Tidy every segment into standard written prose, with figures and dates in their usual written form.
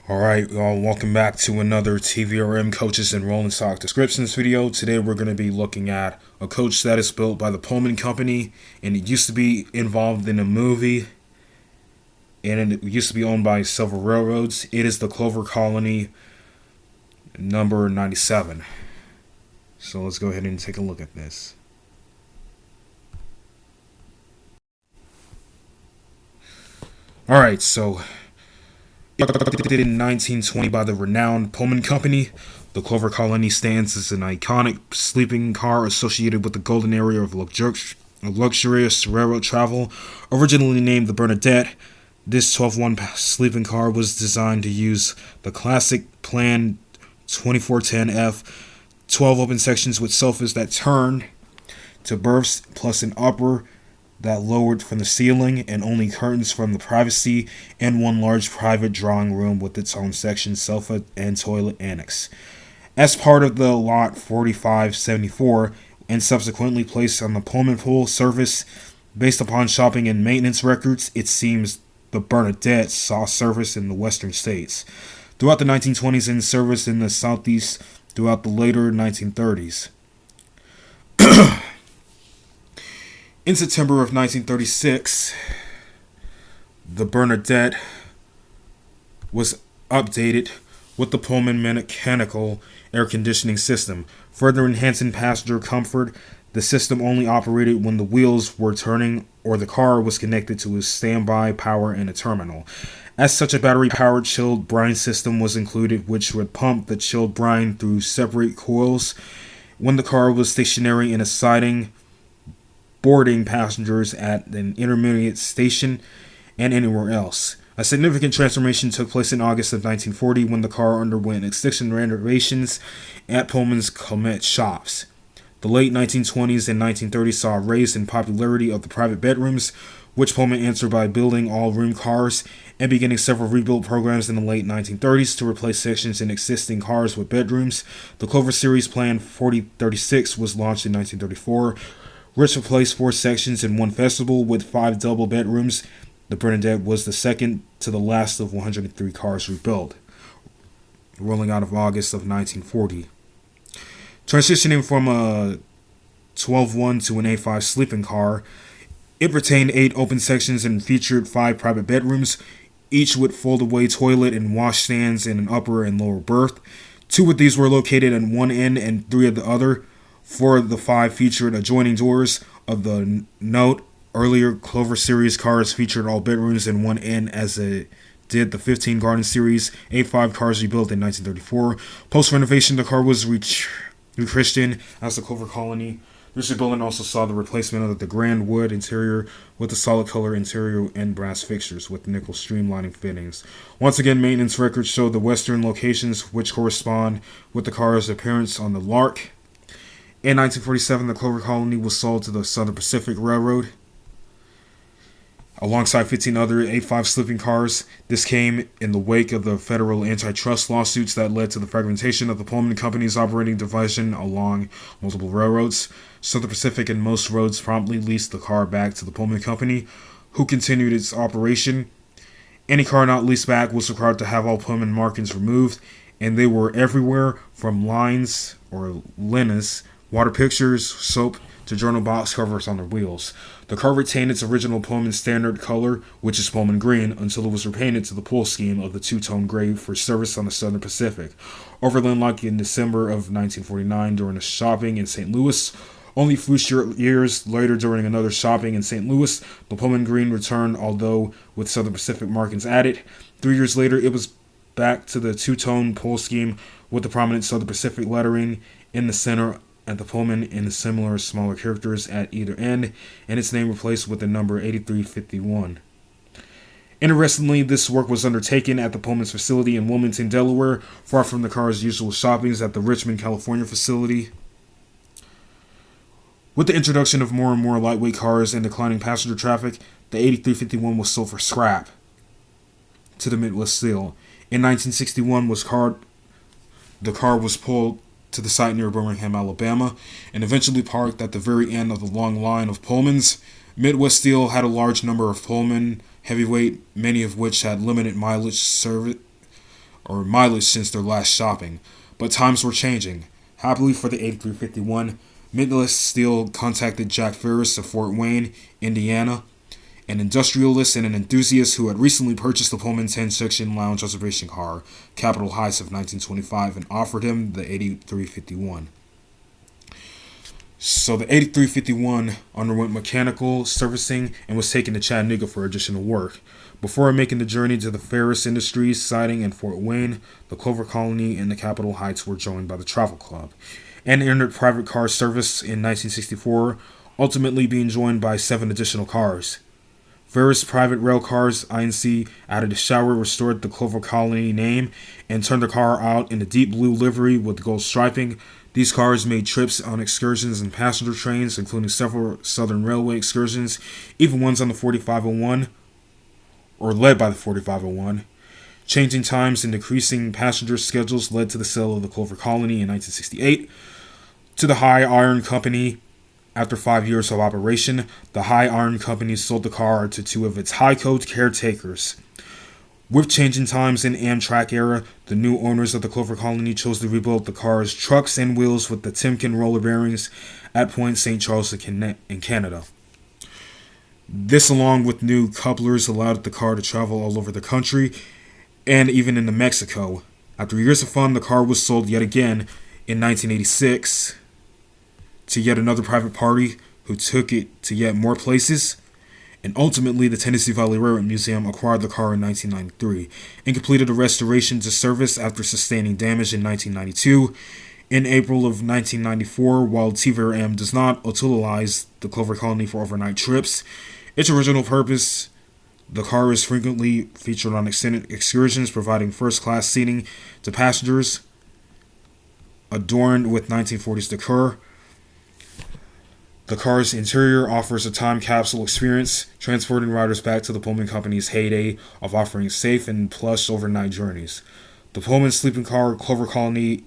Alright, welcome back to another TVRM coaches and rolling stock descriptions video. Today we're going to be looking at a coach that is built by the Pullman Company, and it used to be involved in a movie, and it used to be owned by several railroads. It is the Clover Colony number 97. So let's go ahead and take a look at this. Alright, so constructed in 1920 by the renowned Pullman Company, the Clover Colony stands as an iconic sleeping car associated with the golden era of luxurious railroad travel. Originally named the Bernadette, this 12-1 sleeping car was designed to use the classic plan 2410F, 12 open sections with sofas that turn to berths, plus an upper that lowered from the ceiling, and only curtains from the privacy, and one large private drawing room with its own section, sofa, and toilet annex. As part of the Lot 4574, and subsequently placed on the Pullman Pool service, based upon shopping and maintenance records, it seems the Bernadette saw service in the western states throughout the 1920s and service in the southeast throughout the later 1930s. In September of 1936, the Bernadette was updated with the Pullman mechanical air conditioning system, further enhancing passenger comfort. The system only operated when the wheels were turning or the car was connected to a standby power in a terminal. As such, a battery-powered chilled brine system was included, which would pump the chilled brine through separate coils when the car was stationary in a siding, boarding passengers at an intermediate station and anywhere else. A significant transformation took place in August of 1940 when the car underwent extension renovations at Pullman's Comet shops. The late 1920s and 1930s saw a rise in popularity of the private bedrooms, which Pullman answered by building all-room cars and beginning several rebuild programs in the late 1930s to replace sections in existing cars with bedrooms. The Clover Series Plan 4036 was launched in 1934, which replaced 4 sections in one festival with 5 double bedrooms. The Bernadette was the second to the last of 103 cars rebuilt, rolling out of August of 1940. Transitioning from a 12-1 to an A5 sleeping car, it retained 8 open sections and featured 5 private bedrooms, each with fold-away toilet and washstands in an upper and lower berth. 2 of these were located at one end and 3 at the other. 4 of the 5 featured adjoining doors. Of the note, earlier Clover Series cars featured all bedrooms in one end, as it did the 15 Garden Series A5 cars rebuilt in 1934. Post-renovation, the car was rechristened as the Clover Colony. This rebuilding also saw the replacement of the grand wood interior with a solid color interior and brass fixtures with nickel streamlining fittings. Once again, maintenance records show the western locations, which correspond with the car's appearance on the Lark. In 1947, the Clover Colony was sold to the Southern Pacific Railroad, alongside 15 other A5 sleeping cars. This came in the wake of the federal antitrust lawsuits that led to the fragmentation of the Pullman Company's operating division along multiple railroads. Southern Pacific and most roads promptly leased the car back to the Pullman Company, who continued its operation. Any car not leased back was required to have all Pullman markings removed, and they were everywhere from lines or linens, water pictures, soap, to journal box covers on their wheels. The car retained its original Pullman standard color, which is Pullman green, until it was repainted to the pool scheme of the two-tone gray for service on the Southern Pacific. Overland Lock in December of 1949 during a shopping in St. Louis. Only a few short years later, during another shopping in St. Louis, the Pullman green returned, although with Southern Pacific markings added. 3 years later, it was back to the two-tone pool scheme with the prominent Southern Pacific lettering in the center at the Pullman and similar smaller characters at either end, and its name replaced with the number 8351. Interestingly, this work was undertaken at the Pullman's facility in Wilmington, Delaware, far from the car's usual shoppings at the Richmond, California facility. With the introduction of more and more lightweight cars and declining passenger traffic, the 8351 was sold for scrap to the Midwest Steel. In 1961, the car was pulled to the site near Birmingham, Alabama, and eventually parked at the very end of the long line of Pullmans. Midwest Steel had a large number of Pullman heavyweight, many of which had limited mileage or mileage since their last shopping, but times were changing. Happily for the 8351, Midwest Steel contacted Jack Ferris of Fort Wayne, Indiana, an industrialist and an enthusiast who had recently purchased the Pullman 10-section lounge reservation car, Capitol Heights of 1925, and offered him the 8351. So the 8351 underwent mechanical servicing and was taken to Chattanooga for additional work. Before making the journey to the Ferris Industries siding in Fort Wayne, the Clover Colony and the Capitol Heights were joined by the Travel Club, and entered private car service in 1964, ultimately being joined by 7 additional cars. Ferris Private Rail Cars Inc. added a shower, restored the Clover Colony name, and turned the car out in a deep blue livery with gold striping. These cars made trips on excursions and passenger trains, including several Southern Railway excursions, even ones on the 4501, or led by the 4501. Changing times and decreasing passenger schedules led to the sale of the Clover Colony in 1968 to the High Iron Company. After 5 years of operation, the High Iron Company sold the car to 2 of its high code caretakers. With changing times in Amtrak era, the new owners of the Clover Colony chose to rebuild the car's trucks and wheels with the Timken roller bearings at Point St. Charles in Canada. This, along with new couplers, allowed the car to travel all over the country and even into Mexico. After years of fun, the car was sold yet again in 1986 to yet another private party who took it to yet more places. And ultimately, the Tennessee Valley Railroad Museum acquired the car in 1993 and completed a restoration to service after sustaining damage in 1992. In April of 1994, while TVRM does not utilize the Clover Colony for overnight trips, its original purpose, the car is frequently featured on extended excursions, providing first-class seating to passengers, adorned with 1940s decor. The car's interior offers a time capsule experience, transporting riders back to the Pullman Company's heyday of offering safe and plush overnight journeys. The Pullman sleeping car Clover Colony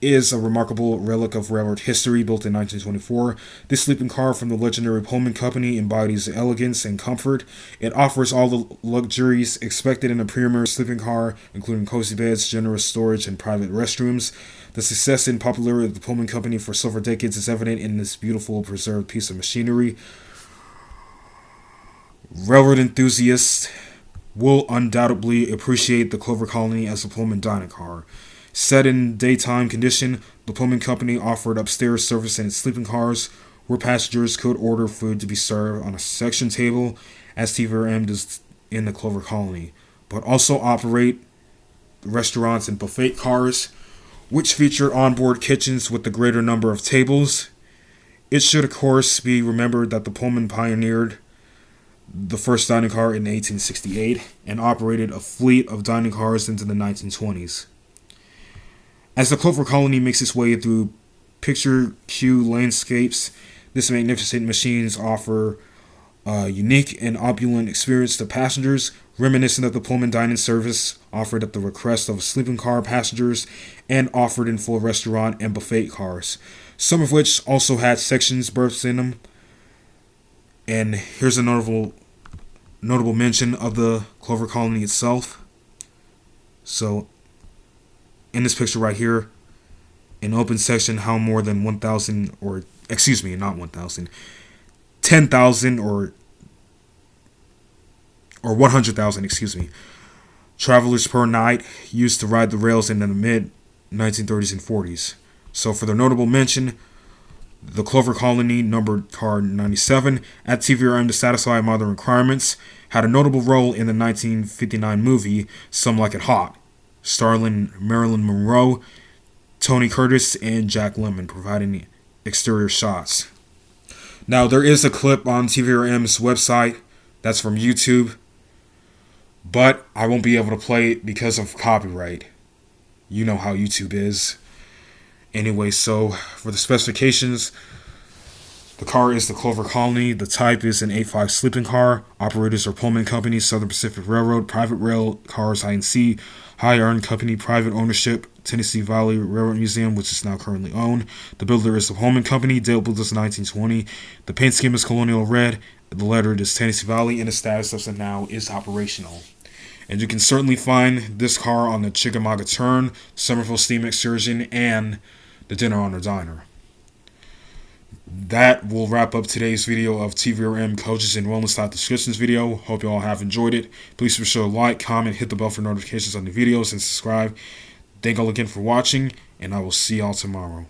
is a remarkable relic of railroad history, built in 1924. This sleeping car from the legendary Pullman Company embodies elegance and comfort. It offers all the luxuries expected in a premier sleeping car, including cozy beds, generous storage, and private restrooms. The success and popularity of the Pullman Company for several decades is evident in this beautiful, preserved piece of machinery. Railroad enthusiasts will undoubtedly appreciate the Clover Colony as a Pullman dining car. Set in daytime condition, the Pullman Company offered upstairs service in its sleeping cars, where passengers could order food to be served on a section table, as TVRM does in the Clover Colony, but also operate restaurants and buffet cars, which feature onboard kitchens with a greater number of tables. It should, of course, be remembered that the Pullman pioneered the first dining car in 1868 and operated a fleet of dining cars into the 1920s. As the Clover Colony makes its way through picture-queue landscapes, these magnificent machines offer a unique and opulent experience to passengers, reminiscent of the Pullman dining service offered at the request of sleeping car passengers and offered in full restaurant and buffet cars, some of which also had sections berths in them. And here's a notable mention of the Clover Colony itself. So, in this picture right here, an open section how more than 1,000, or excuse me, not 1,000, 10,000 or 100,000, travelers per night used to ride the rails in the mid-1930s and 40s. So for their notable mention, the Clover Colony, numbered car 97, at TVRM to satisfy modern requirements, had a notable role in the 1959 movie Some Like It Hot, starring Marilyn Monroe, Tony Curtis, and Jack Lemmon, providing exterior shots. Now, there is a clip on TVRM's website that's from YouTube, but I won't be able to play it because of copyright. You know how YouTube is. Anyway, so for the specifications, the car is the Clover Colony. The type is an 8.5 sleeping car. Operators are Pullman Company, Southern Pacific Railroad, Private Rail Cars Inc., High Iron Company, private ownership, Tennessee Valley Railroad Museum, which is now currently owned. The builder is the Pullman Company. Date built is 1920. The paint scheme is colonial red. The letter is Tennessee Valley, and the status of it now is operational. And you can certainly find this car on the Chickamauga Turn, Somerville Steam Excursion, and the Dinner on the Diner. That will wrap up today's video of TVRM Coaches and Wellness Descriptions video. Hope you all have enjoyed it. Please be sure to like, comment, hit the bell for notifications on the videos, and subscribe. Thank you all again for watching, and I will see y'all tomorrow.